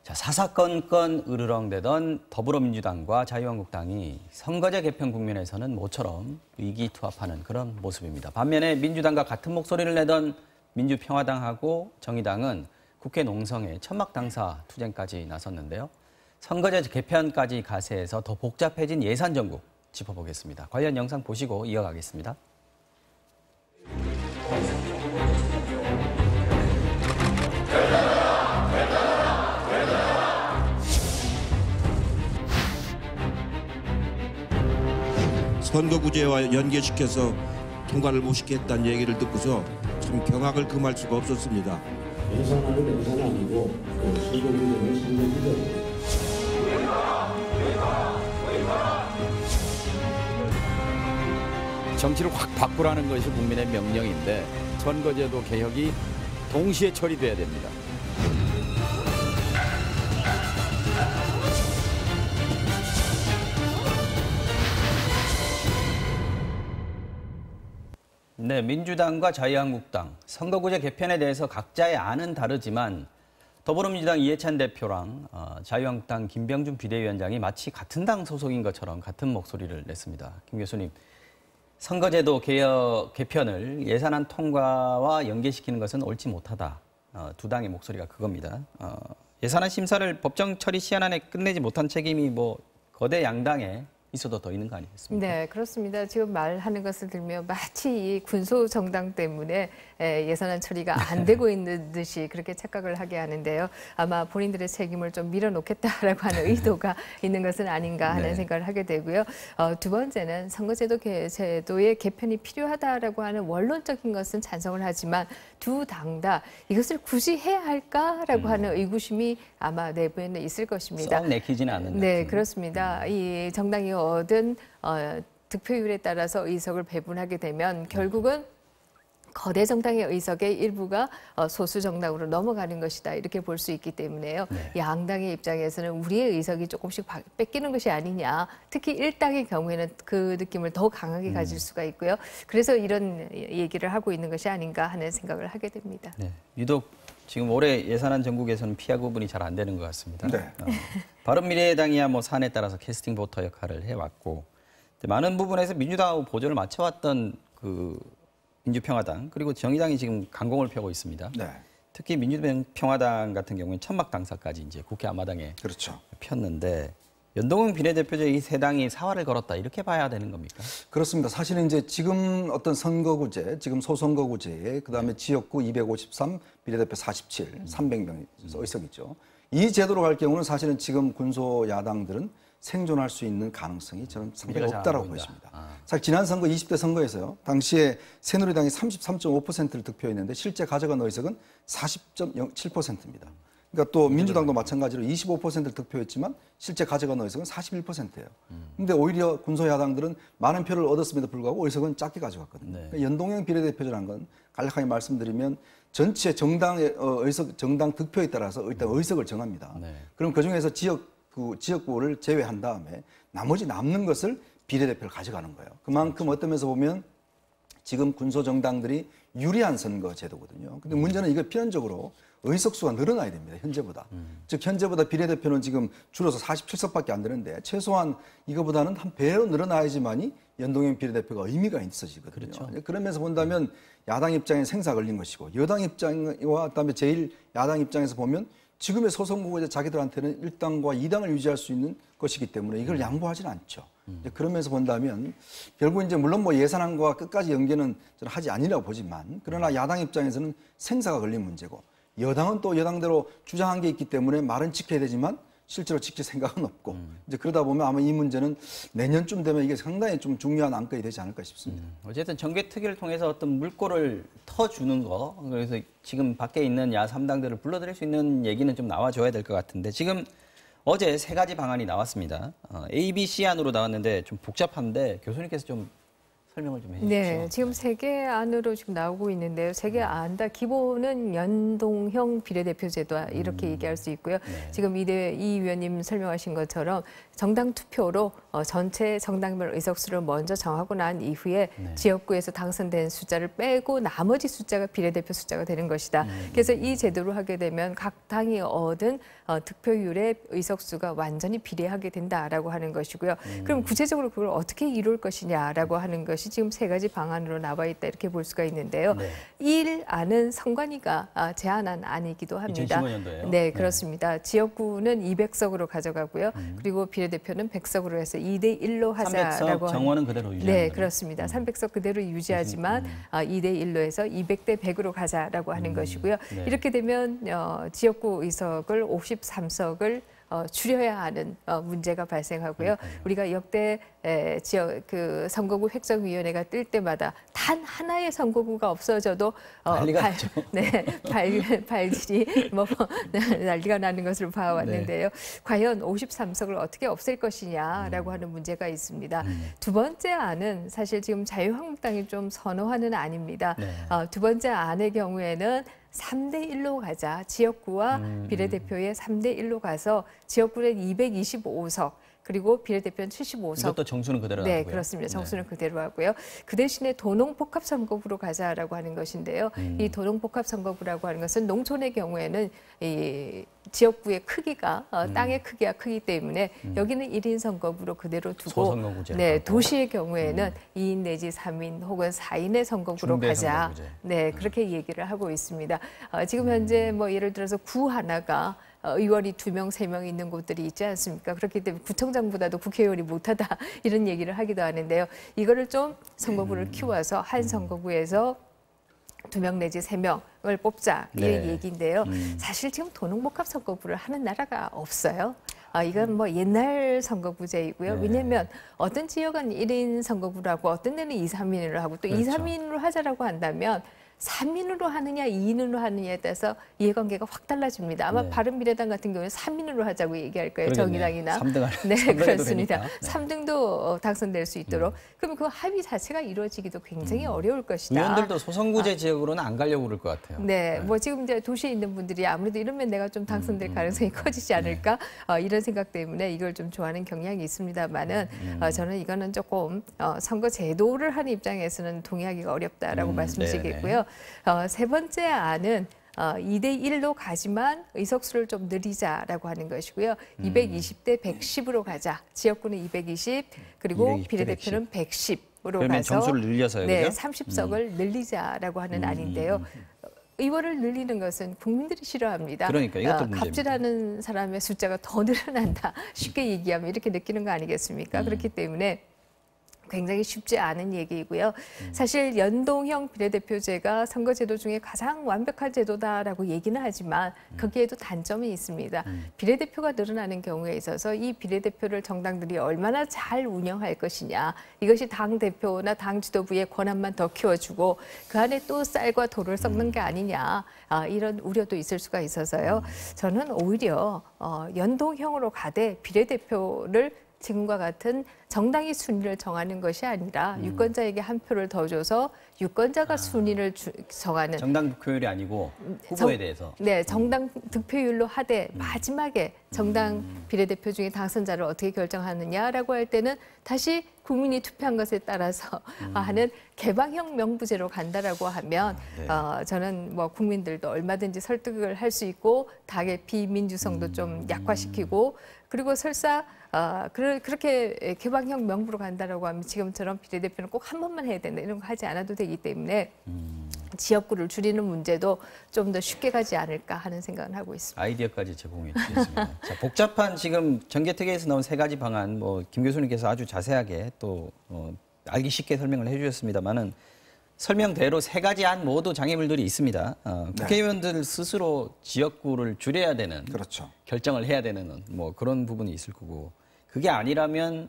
자, 사사건건 으르렁대던 더불어민주당과 자유한국당이 선거제 개편 국면에서는 모처럼 의기투합하는 그런 모습입니다. 반면에 민주당과 같은 목소리를 내던 민주평화당하고 정의당은 국회 농성에 천막당사 투쟁까지 나섰는데요. 선거제 개편까지 가세해서 더 복잡해진 예산 정국 짚어보겠습니다. 관련 영상 보시고 이어가겠습니다. 선거구제와 연계시켜서 통과를 못 시켰다는 얘기를 듣고서 참 경악을 금할 수가 없었습니다. 예산안은 예산 아니고 선거구제는 선거구제. 정치를 확 바꾸라는 것이 국민의 명령인데 선거제도 개혁이 동시에 처리돼야 됩니다. 네, 민주당과 자유한국당 선거구제 개편에 대해서 각자의 안은 다르지만 더불어민주당 이해찬 대표랑 자유한국당 김병준 비대위원장이 마치 같은 당 소속인 것처럼 같은 목소리를 냈습니다. 김 교수님, 선거제도 개편을 예산안 통과와 연계시키는 것은 옳지 못하다. 두 당의 목소리가 그겁니다. 예산안 심사를 법정 처리 시한 안에 끝내지 못한 책임이 거대 양당에 있어도 더 있는 거 아니겠습니까? 네, 그렇습니다. 지금 말하는 것을 들으면 마치 이 군소 정당 때문에 예산안 처리가 안 되고 있는 듯이 그렇게 착각을 하게 하는데요. 아마 본인들의 책임을 좀 밀어놓겠다라고 하는 의도가 있는 것은 아닌가 하는 생각을 하게 되고요. 두 번째는 선거제도의 개편이 필요하다라고 하는 원론적인 것은 찬성을 하지만 두 당 다 이것을 굳이 해야 할까라고 하는 의구심이 아마 내부에는 있을 것입니다. 썩 내키지는 않는 네, 느낌. 그렇습니다. 이 정당이 얻은 득표율에 따라서 의석을 배분하게 되면 결국은 거대 정당의 의석의 일부가 소수 정당으로 넘어가는 것이다. 이렇게 볼 수 있기 때문에요. 네. 양당의 입장에서는 우리의 의석이 조금씩 뺏기는 것이 아니냐. 특히 일당의 경우에는 그 느낌을 더 강하게 가질 수가 있고요. 그래서 이런 얘기를 하고 있는 것이 아닌가 하는 생각을 하게 됩니다. 네, 유독 지금 올해 예산안 전국에서는 피하 구분이 잘 안 되는 것 같습니다. 네. 바른미래당이야 사안에 따라서 캐스팅 보터 역할을 해왔고 많은 부분에서 민주당하고 보조를 맞춰왔던 그 민주평화당 그리고 정의당이 지금 강공을 펴고 있습니다. 네. 특히 민주평화당 같은 경우는 천막당사까지 이제 국회 앞마당에 그렇죠. 폈는데 연동형 비례대표제 이 세 당이 사활을 걸었다 이렇게 봐야 되는 겁니까? 그렇습니다. 사실은 이제 지금 어떤 선거구제, 지금 소선거구제, 그다음에 지역구 253, 비례대표 47, 300명 의석 있죠. 이 제도로 갈 경우는 사실은 지금 군소 야당들은 생존할 수 있는 가능성이 저는 상당히 없다라고 보입니다. 사실 지난 선거 20대 선거에서요. 당시에 새누리당이 33.5%를 득표했는데 실제 가져간 의석은 40.07%입니다. 그러니까 또 민주당도 마찬가지로 25%를 득표했지만 실제 가져간 의석은 41%예요. 근데 오히려 군소 야당들은 많은 표를 얻었음에도 불구하고 의석은 작게 가져갔거든요. 네. 그러니까 연동형 비례대표제라는 건 간략하게 말씀드리면 전체 정당의 정당 득표에 따라서 일단 의석을 정합니다. 네. 그럼 그중에서 지역구를 제외한 다음에 나머지 남는 것을 비례대표를 가져가는 거예요. 그만큼 어떤 면에서 보면 지금 군소 정당들이 유리한 선거 제도거든요. 근데 문제는 이거 필연적으로 의석수가 늘어나야 됩니다. 현재보다. 즉 현재보다 비례대표는 지금 줄어서 47석밖에 안 되는데 최소한 이거보다는 한 배로 늘어나야지만이 연동형 비례대표가 의미가 있어지거든요. 그렇죠. 그런 면에서 본다면 야당 입장에 생사 걸린 것이고 여당 입장과 그다음에 제1야당 입장에서 보면 지금의 소선거구제 자기들한테는 1당과 2당을 유지할 수 있는 것이기 때문에 이걸 양보하지는 않죠. 그런 면에서 본다면 결국 이제 물론 예산안과 끝까지 연계는 저는 하지 아니라고 보지만 그러나 야당 입장에서는 생사가 걸린 문제고 여당은 또 여당대로 주장한 게 있기 때문에 말은 지켜야 되지만 실제로 지킬 생각은 없고 이제 그러다 보면 아마 이 문제는 내년쯤 되면 이게 상당히 좀 중요한 안건이 되지 않을까 싶습니다. 어쨌든 정개특위를 통해서 어떤 물꼬를 터주는 거 그래서 지금 밖에 있는 야 3당들을 불러들일 수 있는 얘기는 좀 나와줘야 될 것 같은데 지금 어제 세 가지 방안이 나왔습니다. A, B, C 안으로 나왔는데 좀 복잡한데 교수님께서 좀 설명을 좀 해주십시오. 네, 지금 세 개 안으로 지금 나오고 있는데요. 세 개 안 다 기본은 연동형 비례대표제도 이렇게 얘기할 수 있고요. 네. 지금 이 의원님 설명하신 것처럼 정당 투표로 전체 정당별 의석수를 먼저 정하고 난 이후에 네. 지역구에서 당선된 숫자를 빼고 나머지 숫자가 비례대표 숫자가 되는 것이다. 그래서 이 제도로 하게 되면 각 당이 얻은 득표율의 의석수가 완전히 비례하게 된다라고 하는 것이고요. 그럼 구체적으로 그걸 어떻게 이룰 것이냐라고 하는 것이 지금 세 가지 방안으로 나와 있다 이렇게 볼 수가 있는데요. 네. 1안은 선관위가 제안한 안이기도 합니다. 2015년도에요. 네, 그렇습니다. 지역구는 200석으로 가져가고요. 그리고 비례대표는 100석으로 해서 2대 1로 하자라고 300석 정원은 그대로 유지하는 네, 거죠? 그렇습니다. 300석 그대로 유지하지만 2대 1로 해서 200대 100으로 가자라고 하는 것이고요. 네. 이렇게 되면 지역구 의석을 53석을 줄여야 하는 문제가 발생하고요. 우리가 역대 지역 그 선거구 획정위원회가 뜰 때마다 단 하나의 선거구가 없어져도 난리가 났죠. 네, 발질이 뭐 난리가 나는 것을 봐왔는데요. 과연 53석을 어떻게 없앨 것이냐라고 하는 문제가 있습니다. 두 번째 안은 사실 지금 자유한국당이 좀 선호하는 안입니다. 네. 두 번째 안의 경우에는 3대 1로 가자. 지역구와 비례대표의 3대 1로 가서 지역구는 225석 그리고 비례대표는 75석. 이것도 정수는 그대로 네, 놔두고요. 그렇습니다. 정수는 그대로 하고요. 그 대신에 도농복합선거구로 가자라고 하는 것인데요. 이 도농복합선거구라고 하는 것은 농촌의 경우에는 이 지역구의 크기가 땅의 크기가 크기 때문에 여기는 1인 선거구로 그대로 두고 소선거구제. 네, 도시의 경우에는 2인 내지 3인 혹은 4인의 선거구로 중대 가자. 선거구제. 네, 그렇게 얘기를 하고 있습니다. 지금 현재 뭐 예를 들어서 구 하나가 의원이 2명, 3명 있는 곳들이 있지 않습니까? 그렇기 때문에 구청장보다도 국회의원이 못하다 이런 얘기를 하기도 하는데요. 이거를 좀 선거구를 키워서 한 선거구에서 2명 내지 3명을 뽑자 이 네. 얘기인데요. 사실 지금 도농복합 선거구를 하는 나라가 없어요. 이건 뭐 옛날 선거구제이고요. 네. 왜냐하면 어떤 지역은 1인 선거구라고 어떤 데는 2, 3인으로 하고 또 2, 그렇죠. 3인으로 하자라고 한다면 3인으로 하느냐 2인으로 하느냐에 따라서 이해관계가 확 달라집니다. 아마 네. 바른미래당 같은 경우는 3인으로 하자고 얘기할 거예요. 그러겠네요. 정의당이나. 3등 네, 3등 해도 그렇습니다. 되니까. 네. 3등도 당선될 수 있도록. 그럼 그 합의 자체가 이루어지기도 굉장히 어려울 것이다. 의원들도 소선구제 지역으로는 안 가려고 그럴 것 같아요. 네, 뭐 지금 이제 도시에 있는 분들이 아무래도 이러면 내가 좀 당선될 가능성이 커지지 않을까 이런 생각 때문에 이걸 좀 좋아하는 경향이 있습니다만은 저는 이거는 조금 선거 제도를 하는 입장에서는 동의하기가 어렵다라고 말씀드리겠고요. 세 번째 안은 2대 1로 가지만 의석수를 좀 늘리자라고 하는 것이고요. 220대 110으로 가자. 지역구는 220 그리고 220대 비례대표는 110. 으로 그러면 가서 정수를 늘려서요, 네, 그죠? 30석을 늘리자라고 하는 안인데요. 의원을 늘리는 것은 국민들이 싫어합니다. 그러니까 이것도 문제입니다. 갑질하는 사람의 숫자가 더 늘어난다. 쉽게 얘기하면 이렇게 느끼는 거 아니겠습니까? 그렇기 때문에 굉장히 쉽지 않은 얘기이고요. 사실 연동형 비례대표제가 선거제도 중에 가장 완벽한 제도다라고 얘기는 하지만 거기에도 단점이 있습니다. 비례대표가 늘어나는 경우에 있어서 이 비례대표를 정당들이 얼마나 잘 운영할 것이냐. 이것이 당대표나 당 지도부의 권한만 더 키워주고 그 안에 또 쌀과 돌을 섞는 게 아니냐. 이런 우려도 있을 수가 있어서요. 저는 오히려 연동형으로 가되 비례대표를 지금과 같은 정당이 순위를 정하는 것이 아니라 유권자에게 한 표를 더 줘서 유권자가 순위를 정하는 정당 득표율이 아니고 후보에 대해서. 네, 정당 득표율로 하되 마지막에 정당 비례대표 중에 당선자를 어떻게 결정하느냐라고 할 때는 다시 국민이 투표한 것에 따라서 하는 개방형 명부제로 간다라고 하면 저는 뭐 국민들도 얼마든지 설득을 할 수 있고 당의 비민주성도 좀 약화시키고 그리고 설사 그렇게 개방형 명부로 간다라고 하면 지금처럼 비례대표는 꼭 한 번만 해야 된다 이런 거 하지 않아도 되기 때문에 지역구를 줄이는 문제도 좀 더 쉽게 가지 않을까 하는 생각을 하고 있습니다. 아이디어까지 제공해 주셨습니다. 자, 복잡한 지금 정개특위에서 나온 세 가지 방안, 김 교수님께서 아주 자세하게 또 알기 쉽게 설명을 해주셨습니다만은 설명대로 세 가지 안 모두 장애물들이 있습니다. 국회의원들 스스로 지역구를 줄여야 되는, 그렇죠. 결정을 해야 되는 그런 부분이 있을 거고 그게 아니라면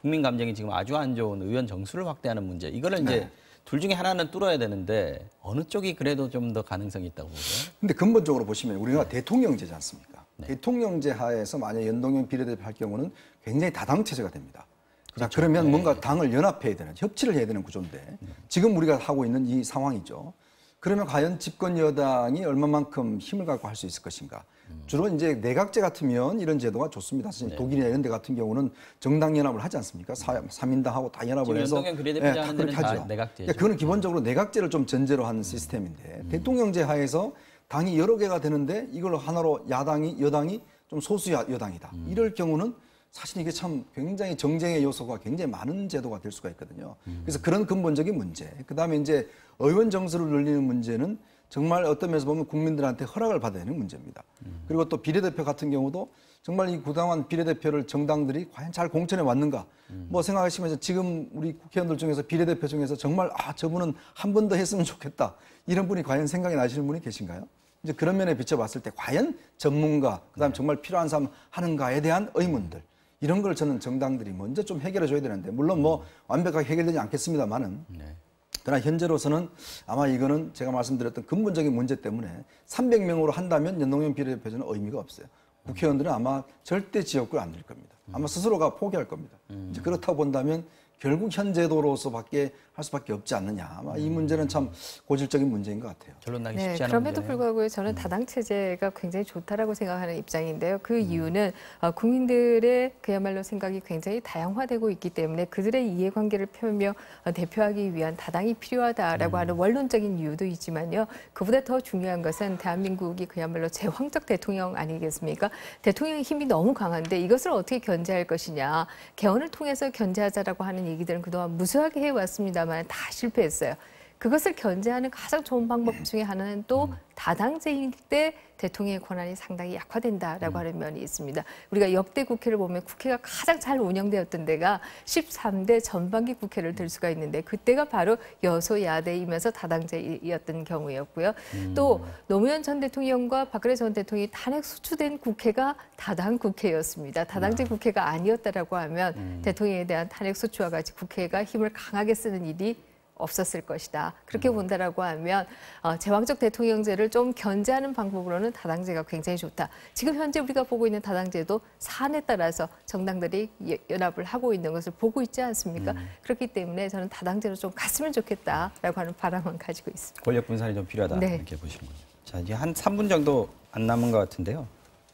국민 감정이 지금 아주 안 좋은 의원 정수를 확대하는 문제. 이거를 이제 둘 중에 하나는 뚫어야 되는데 어느 쪽이 그래도 좀 더 가능성이 있다고 보세요? 근데 근본적으로 보시면 우리가 대통령제지 않습니까? 대통령제 하에서 만약 연동형 비례대표 할 경우는 굉장히 다당체제가 됩니다. 자, 그러면 뭔가 당을 연합해야 되는, 협치를 해야 되는 구조인데 지금 우리가 하고 있는 이 상황이죠. 그러면 과연 집권 여당이 얼마만큼 힘을 갖고 할 수 있을 것인가. 주로 이제 내각제 같으면 이런 제도가 좋습니다. 사실 독일이나 이런 데 같은 경우는 정당 연합을 하지 않습니까? 3인당하고 다 연합을 해서 연동형 비례대표제 하는 데는 다 내각제죠. 그거는 기본적으로 내각제를 좀 전제로 한 시스템인데 대통령제 하에서 당이 여러 개가 되는데 이걸 하나로 여당이 좀 소수 여당이다. 이럴 경우는 사실 이게 참 굉장히 정쟁의 요소가 굉장히 많은 제도가 될 수가 있거든요. 그래서 그런 근본적인 문제. 그다음에 이제 의원 정수를 늘리는 문제는 정말 어떤 면에서 보면 국민들한테 허락을 받아야 하는 문제입니다. 그리고 또 비례대표 같은 경우도 정말 이 부당한 비례대표를 정당들이 과연 잘 공천해 왔는가. 뭐 생각하시면서 지금 우리 국회의원들 중에서 비례대표 중에서 정말 저분은 한 번 더 했으면 좋겠다. 이런 분이 과연 생각이 나시는 분이 계신가요? 이제 그런 면에 비춰봤을 때 과연 전문가, 그다음 정말 필요한 사람 하는가에 대한 의문들. 이런 걸 저는 정당들이 먼저 좀 해결해 줘야 되는데 물론 뭐 완벽하게 해결되지 않겠습니다만은 그러나 현재로서는 아마 이거는 제가 말씀드렸던 근본적인 문제 때문에 300명으로 한다면 연동형 비례대표제는 의미가 없어요. 국회의원들은 아마 절대 지역구를 안 낼 겁니다. 아마 스스로가 포기할 겁니다. 이제 그렇다고 본다면 결국 현 제도로서밖에 할 수밖에 없지 않느냐. 아마 이 문제는 참 고질적인 문제인 것 같아요. 결론 나기 쉽지 않은 그럼에도 문제네요. 불구하고 저는 다당 체제가 굉장히 좋다라고 생각하는 입장인데요. 그 이유는 국민들의 그야말로 생각이 굉장히 다양화되고 있기 때문에 그들의 이해관계를 펴며 대표하기 위한 다당이 필요하다라고 하는 원론적인 이유도 있지만요. 그보다 더 중요한 것은 대한민국이 그야말로 제왕적 대통령 아니겠습니까? 대통령의 힘이 너무 강한데 이것을 어떻게 견제할 것이냐. 개헌을 통해서 견제하자라고 하는 얘기들은 그동안 무수하게 해왔습니다만 다 실패했어요. 그것을 견제하는 가장 좋은 방법 중에 하나는 또 다당제일 때 대통령의 권한이 상당히 약화된다라고 하는 면이 있습니다. 우리가 역대 국회를 보면 국회가 가장 잘 운영되었던 데가 13대 전반기 국회를 들 수가 있는데 그때가 바로 여소야대이면서 다당제였던 경우였고요. 또 노무현 전 대통령과 박근혜 전 대통령이 탄핵 소추된 국회가 다당 국회였습니다. 다당제 국회가 아니었다라고 하면 대통령에 대한 탄핵 소추와 같이 국회가 힘을 강하게 쓰는 일이 없었을 것이다. 그렇게 본다라고 하면 제왕적 대통령제를 좀 견제하는 방법으로는 다당제가 굉장히 좋다. 지금 현재 우리가 보고 있는 다당제도 사안에 따라서 정당들이 연합을 하고 있는 것을 보고 있지 않습니까? 그렇기 때문에 저는 다당제로 좀 갔으면 좋겠다라고 하는 바람은 가지고 있습니다. 권력 분산이 좀 필요하다 네. 이렇게 보시는군요. 자, 이제 한 3분 정도 안 남은 것 같은데요.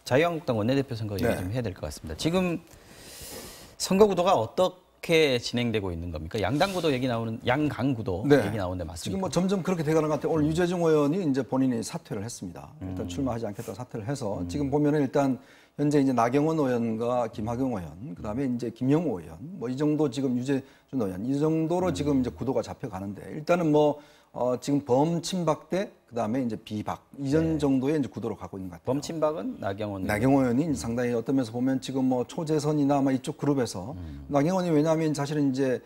자유한국당 원내대표 선거 얘기 좀 해야 될 것 같습니다. 지금 선거 구도가 어떻게 진행되고 있는 겁니까? 양당 구도 얘기 나오는 양강 구도 얘기 나오는데 맞습니까? 지금 뭐 점점 그렇게 돼가는 것 같아요. 오늘 유재중 의원이 이제 본인이 사퇴를 했습니다. 일단 출마하지 않겠다고 사퇴를 해서 지금 보면은 일단 현재 이제 나경원 의원과 김학용 의원, 그다음에 이제 김영호 의원, 뭐 이 정도 지금 유재준 의원 이 정도로 지금 이제 구도가 잡혀가는데 일단은 뭐 지금 범친박대 그다음에 이제 비박 이전 정도의 이제 구도로 가고 있는 것 같아요. 범친박은 나경원 의원이 상당히 어떤 면에서 보면 지금 뭐 초재선이나 아마 이쪽 그룹에서 나경원이 왜냐하면 사실은 이제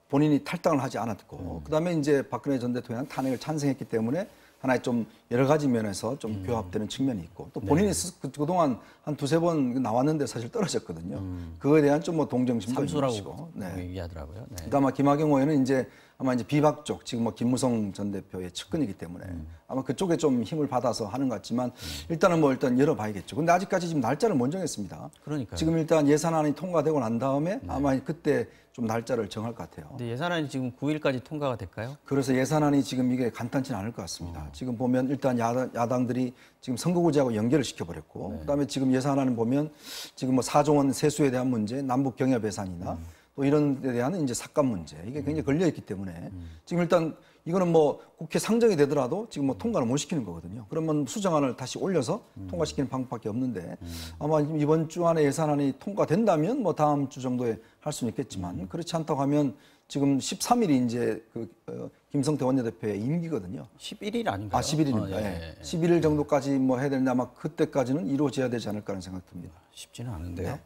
본인이 탈당을 하지 않았고 그다음에 이제 박근혜 전 대통령 탄핵을 찬성했기 때문에 하나의 좀 여러 가지 면에서 좀 교합되는 측면이 있고 또 본인이 그동안 한 두세 번 나왔는데 사실 떨어졌거든요. 그거에 대한 좀 뭐 동정심도 있는 것이고. 얘기하더라고요. 네. 그다음 김학용 의원은 이제 아마 이제 비박 쪽 지금 뭐 김무성 전 대표의 측근이기 때문에 아마 그쪽에 좀 힘을 받아서 하는 것 같지만 일단은 뭐 일단 열어봐야겠죠. 근데 아직까지 지금 날짜를 못 정했습니다. 그러니까요. 지금 일단 예산안이 통과되고 난 다음에 아마 그때 좀 날짜를 정할 것 같아요. 근데 예산안이 지금 9일까지 통과가 될까요? 그래서 예산안이 지금 이게 간단치는 않을 것 같습니다. 지금 보면 일단 야당들이 지금 선거구제하고 연결을 시켜버렸고 그다음에 지금 예산안을 보면 지금 뭐 4조 원 세수에 대한 문제, 남북 경협 예산이나 또 이런 데 대한 이제 삭감 문제 이게 굉장히 걸려있기 때문에 지금 일단 이거는 뭐 국회 상정이 되더라도 지금 뭐 통과를 못 시키는 거거든요. 그러면 수정안을 다시 올려서 통과시키는 방법밖에 없는데 아마 이번 주 안에 예산안이 통과된다면 뭐 다음 주 정도에 할 수는 있겠지만 그렇지 않다고 하면 지금 13일이 이제 김성태 원내대표의 임기거든요. 11일 아닌가요? 11일입니다. 예. 11일 정도까지 뭐 해야 되는데 아마 그때까지는 이루어져야 되지 않을까 하는 생각 듭니다. 쉽지는 않은데요. 네.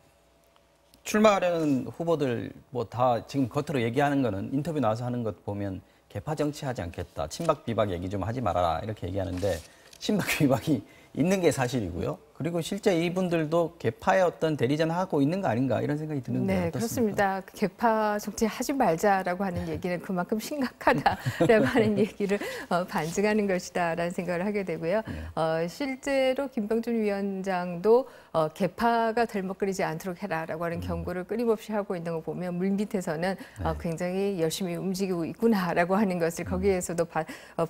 출마하려는 후보들 뭐 다 지금 겉으로 얘기하는 거는 인터뷰 나와서 하는 것 보면 개파 정치하지 않겠다. 친박 비박 얘기 좀 하지 말아라. 이렇게 얘기하는데 친박 비박이 있는 게 사실이고요. 그리고 실제 이분들도 개파의 어떤 대리전 하고 있는 거 아닌가 이런 생각이 드는데 네, 어떻습니까? 그렇습니다. 개파 정치하지 말자라고 하는 얘기는 그만큼 심각하다라고 하는 얘기를 반증하는 것이다라는 생각을 하게 되고요. 실제로 김병준 위원장도 개파가 들먹거리지 않도록 해라라고 하는 경고를 끊임없이 하고 있는 거 보면 물밑에서는 굉장히 열심히 움직이고 있구나라고 하는 것을 거기에서도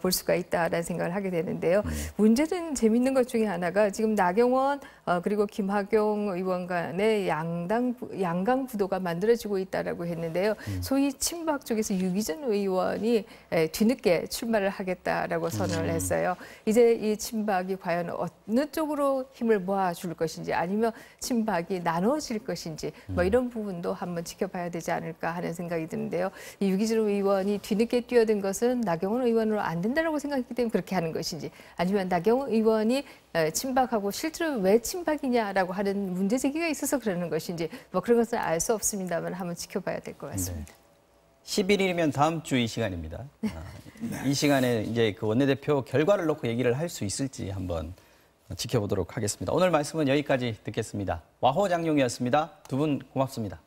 볼 수가 있다라는 생각을 하게 되는데요. 문제는 재밌는 것 중에 하나가 지금 나경원 그리고 김학용 의원 간의 양강 구도가 만들어지고 있다라고 했는데요. 소위 친박 쪽에서 유기전 의원이 뒤늦게 출마를 하겠다라고 선언을 했어요. 이제 이 친박이 과연 어느 쪽으로 힘을 모아줄 것인지 아니면 친박이 나눠질 것인지 뭐 이런 부분도 한번 지켜봐야 되지 않을까 하는 생각이 드는데요. 이 유기전 의원이 뒤늦게 뛰어든 것은 나경원 의원으로 안 된다라고 생각했기 때문에 그렇게 하는 것인지 아니면 나경원 의원이 친박하고 실제로 왜 친박이냐라고 하는 문제 제기가 있어서 그러는 것인지 뭐 그런 것은 알 수 없습니다만 한번 지켜봐야 될 것 같습니다. 11일이면 다음 주 이 시간입니다. 이 시간에 이제 그 원내대표 결과를 놓고 얘기를 할 수 있을지 한번 지켜보도록 하겠습니다. 오늘 말씀은 여기까지 듣겠습니다. 와호 장용이었습니다. 두 분 고맙습니다.